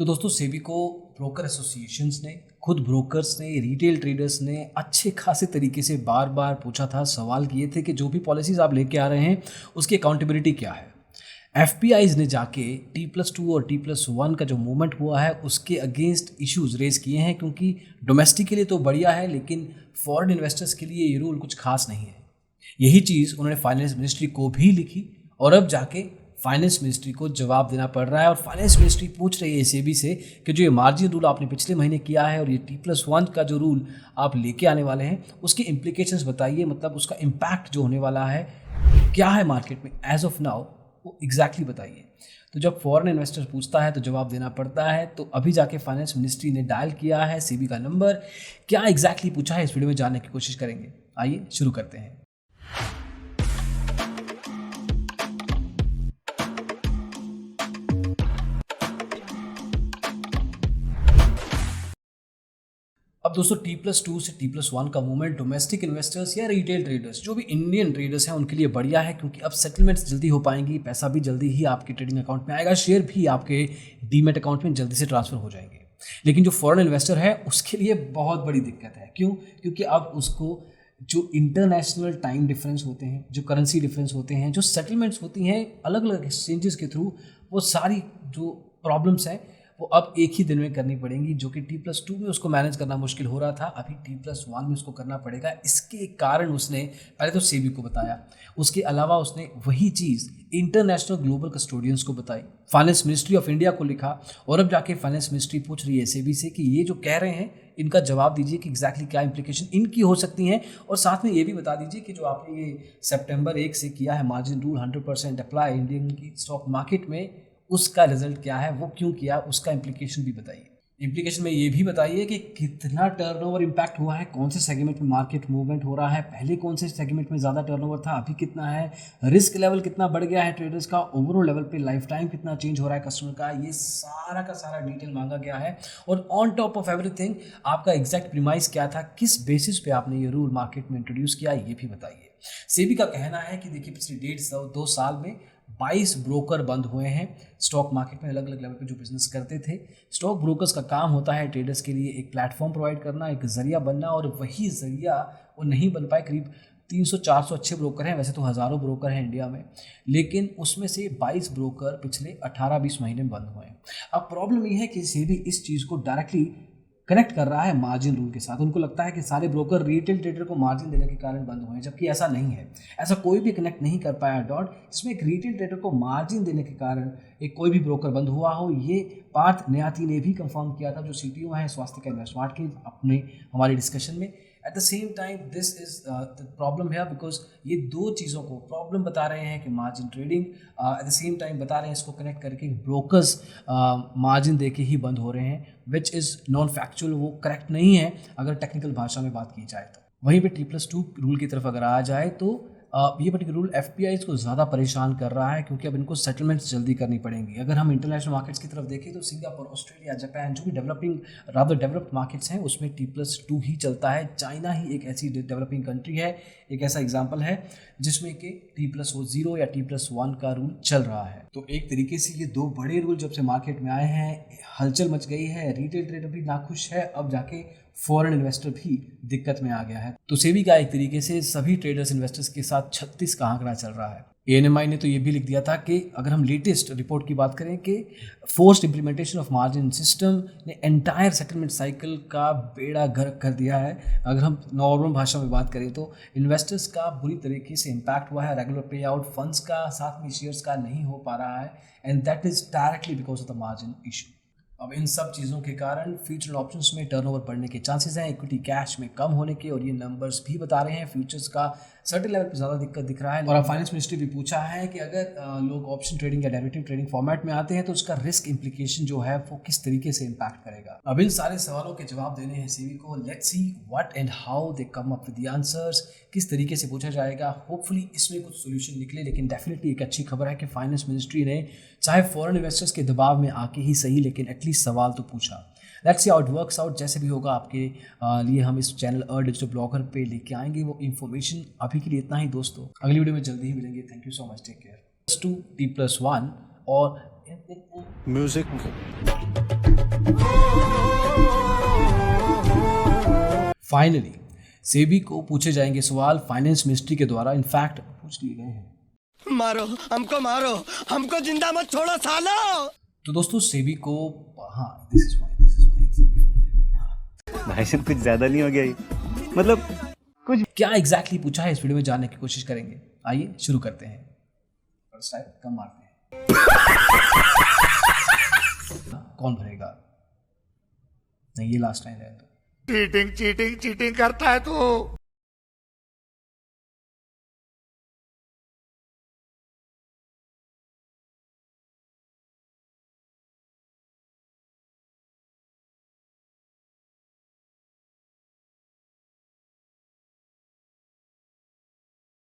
तो दोस्तों सेबी को ब्रोकर एसोसिएशंस ने, खुद ब्रोकर्स ने, रिटेल ट्रेडर्स ने अच्छे खासे तरीके से बार बार पूछा था, सवाल किए थे कि जो भी पॉलिसीज़ आप लेके आ रहे हैं उसकी अकाउंटेबिलिटी क्या है। एफपीआईज ने जाके T+2 और T+1 का जो मूवमेंट हुआ है उसके अगेंस्ट इश्यूज रेज किए हैं, क्योंकि डोमेस्टिक के लिए तो बढ़िया है लेकिन फॉरेन इन्वेस्टर्स के लिए ये रूल कुछ खास नहीं है। यही चीज़ उन्होंने फाइनेंस मिनिस्ट्री को भी लिखी और अब जाके फाइनेंस मिनिस्ट्री को जवाब देना पड़ रहा है। और फाइनेंस मिनिस्ट्री पूछ रही है सेबी से कि जो ये मार्जिन रूल आपने पिछले महीने किया है और ये T+1 का जो रूल आप लेके आने वाले हैं उसके इम्प्लीकेशंस बताइए, मतलब उसका इम्पैक्ट जो होने वाला है क्या है मार्केट में एज ऑफ नाउ, वो एग्जैक्टली बताइए। तो जब फॉरेन इन्वेस्टर पूछता है तो जवाब देना पड़ता है। तो अभी जाके फाइनेंस मिनिस्ट्री ने डायल किया है सेबी का नंबर, क्या एग्जैक्टली पूछा है इस वीडियो में जानने की कोशिश करेंगे। आइए शुरू करते हैं। अब दोस्तों T+2 से T+1 का मूवमेंट डोमेस्टिक इन्वेस्टर्स या रिटेल ट्रेडर्स, जो भी इंडियन ट्रेडर्स हैं उनके लिए बढ़िया है, क्योंकि अब सेटलमेंट्स जल्दी हो पाएंगी, पैसा भी जल्दी ही आपके ट्रेडिंग अकाउंट में आएगा, शेयर भी आपके डीमेट अकाउंट में जल्दी से ट्रांसफर हो जाएंगे। लेकिन जो फॉरेन इन्वेस्टर है उसके लिए बहुत बड़ी दिक्कत है। क्यों? क्योंकि अब उसको जो इंटरनेशनल टाइम डिफरेंस होते हैं, जो करेंसी डिफरेंस होते हैं, जो सेटलमेंट्स होती हैं अलग अलग एक्सचेंजेस के थ्रू, वो सारी जो प्रॉब्लम्स हैं वो अब एक ही दिन में करनी पड़ेंगी, जो कि T+2 में उसको मैनेज करना मुश्किल हो रहा था, अभी T+1 में उसको करना पड़ेगा। इसके कारण उसने पहले तो सेबी को बताया, उसके अलावा उसने वही चीज़ इंटरनेशनल ग्लोबल कस्टोडियंस को बताई, फाइनेंस मिनिस्ट्री ऑफ इंडिया को लिखा, और अब जाके फाइनेंस मिनिस्ट्री पूछ रही है सेबी से कि ये जो कह रहे हैं इनका जवाब दीजिए कि एग्जैक्टली क्या इंप्लीकेशन इनकी हो सकती हैं, और साथ में ये भी बता दीजिए कि जो आपने ये सितंबर 1 से किया है मार्जिन रूल 100% अप्लाई इंडियन की स्टॉक मार्केट में, उसका रिजल्ट क्या है, वो क्यों किया, उसका इम्प्लीकेशन भी बताइए। इम्प्लीकेशन में ये भी बताइए कि कितना टर्नओवर इम्पैक्ट हुआ है, कौन से सेगमेंट में मार्केट मूवमेंट हो रहा है, पहले कौन से सेगमेंट में ज़्यादा टर्नओवर था, अभी कितना है, रिस्क लेवल कितना बढ़ गया है ट्रेडर्स का, ओवरऑल लेवल पे लाइफ टाइम कितना चेंज हो रहा है कस्टमर का, ये सारा का सारा डिटेल मांगा गया है। और ऑन टॉप ऑफ एवरीथिंग आपका एग्जैक्ट प्रीमाइस क्या था, किस बेसिस पे आपने ये रूल मार्केट में इंट्रोड्यूस किया, ये भी बताइए। सेबी का कहना है कि देखिए पिछले 1.5-2 साल में 22 ब्रोकर बंद हुए हैं स्टॉक मार्केट में, अलग अलग लेवल पे जो बिजनेस करते थे। स्टॉक ब्रोकर्स का काम होता है ट्रेडर्स के लिए एक प्लेटफॉर्म प्रोवाइड करना, एक जरिया बनना, और वही जरिया वो नहीं बन पाए। करीब 300-400 अच्छे ब्रोकर हैं, वैसे तो हज़ारों ब्रोकर हैं इंडिया में, लेकिन उसमें से 22 ब्रोकर पिछले 18-20 महीने में बंद हुए हैं। अब प्रॉब्लम ये है कि सेबी इस चीज़ को डायरेक्टली कनेक्ट कर रहा है मार्जिन रूल के साथ। उनको लगता है कि सारे ब्रोकर रिटेल ट्रेडर को मार्जिन देने के कारण बंद हुए हैं, जबकि ऐसा नहीं है। ऐसा कोई भी कनेक्ट नहीं कर पाया डॉट, इसमें एक रिटेल ट्रेडर को मार्जिन देने के कारण एक कोई भी ब्रोकर बंद हुआ हो, ये पार्थ न्याती ने भी कंफर्म किया था, जो CTO है स्वास्थ्य का इन्वेस्टमार्ट के, अपने हमारे डिस्कशन में। At the same time this is the problem है, बिकॉज ये दो चीज़ों को प्रॉब्लम बता रहे हैं कि margin trading, at the same time बता रहे हैं इसको कनेक्ट करके ब्रोकर्स मार्जिन दे के ही बंद हो रहे हैं, विच इज़ नॉन फैक्चुअल, वो करेक्ट नहीं है अगर टेक्निकल भाषा में बात की जाए तो। वहीं पे T+2 रूल की तरफ अगर आ जाए तो ये पर्टिकुलर रूल एफपीआईज को ज़्यादा परेशान कर रहा है, क्योंकि अब इनको सेटलमेंट्स जल्दी करनी पड़ेंगी। अगर हम इंटरनेशनल मार्केट्स की तरफ देखें तो सिंगापुर, ऑस्ट्रेलिया, जापान, जो भी डेवलप्ड मार्केट्स हैं उसमें T+2 ही चलता है। चाइना ही एक ऐसी डेवलपिंग कंट्री है, एक ऐसा एग्जाम्पल है जिसमें कि T+0 या T+1 का रूल चल रहा है। तो एक तरीके से ये दो बड़े रूल जब से मार्केट में आए हैं हलचल मच गई है, रिटेल ट्रेडर भी नाखुश है, अब जाके फॉरेन इन्वेस्टर भी दिक्कत में आ गया है। तो सेबी का एक तरीके से सभी ट्रेडर्स इन्वेस्टर्स के साथ 36 का आंकड़ा चल रहा है। ANMI ने तो ये भी लिख दिया था कि अगर हम लेटेस्ट रिपोर्ट की बात करें कि forced implementation of margin system ने एंटायर सेटलमेंट साइकिल का बेड़ा गर्क कर दिया है। अगर हम नॉर्मल भाषा में बात करें तो इन्वेस्टर्स का बुरी तरीके से इम्पैक्ट हुआ है, रेगुलर पे आउट फंड्स का, साथ में शेयर्स का नहीं हो पा रहा है, and that is directly because of the margin issue. अब इन सब चीज़ों के कारण फ्यूचर ऑप्शंस में टर्नओवर बढ़ने के चांसेस हैं, इक्विटी कैश में कम होने के, और ये नंबर्स भी बता रहे हैं फ्यूचर्स का सर्टेन लेवल पे ज़्यादा दिक्कत दिख रहा है। और अब फाइनेंस मिनिस्ट्री भी पूछा है कि अगर लोग ऑप्शन ट्रेडिंग या डेरिवेटिव ट्रेडिंग फॉर्मेट में आते हैं तो उसका रिस्क इम्प्लीकेशन जो है वो किस तरीके से इम्पैक्ट करेगा। अब इन सारे सवालों के जवाब देने हैं सेबी को। Let's see what and how they come up with the answers, किस तरीके से पूछा जाएगा। होपफुली इसमें कुछ सोल्यूशन निकले, लेकिन डेफिनेटली एक अच्छी खबर है कि फाइनेंस मिनिस्ट्री ने चाहे फॉरेन इन्वेस्टर्स के दबाव में आके ही सही, लेकिन एटलीस्ट सवाल तो पूछा। Let's see how it works out. जैसे भी होगा आपके लिए हम इस चैनल डिजिटल ब्लॉगर पे लेके आएंगे वो इन्फॉर्मेशन। अभी के लिए इतना ही दोस्तों, अगली वीडियो में जल्दी ही मिलेंगे। Thank you so much, take care. T+1 और म्यूजिक फाइनली सेबी को पूछे जाएंगे सवाल फाइनेंस मिनिस्ट्री के द्वारा, इनफैक्ट पूछ लिए गए हैं। मारो हमको जिंदा मत छोड़ो सालो। तो दोस्तों सेबी को दिस इज फाइन। भाई साहब कुछ ज्यादा नहीं हो गया ये? मतलब कुछ क्या एग्जैक्टली पूछा है इस वीडियो में जानने की कोशिश करेंगे। आइए शुरू करते हैं। फर्स्ट टाइम कम मारते हैं। कौन भरेगा? नहीं, ये लास्ट टाइम रहेगा। चीटिंग करता है तू।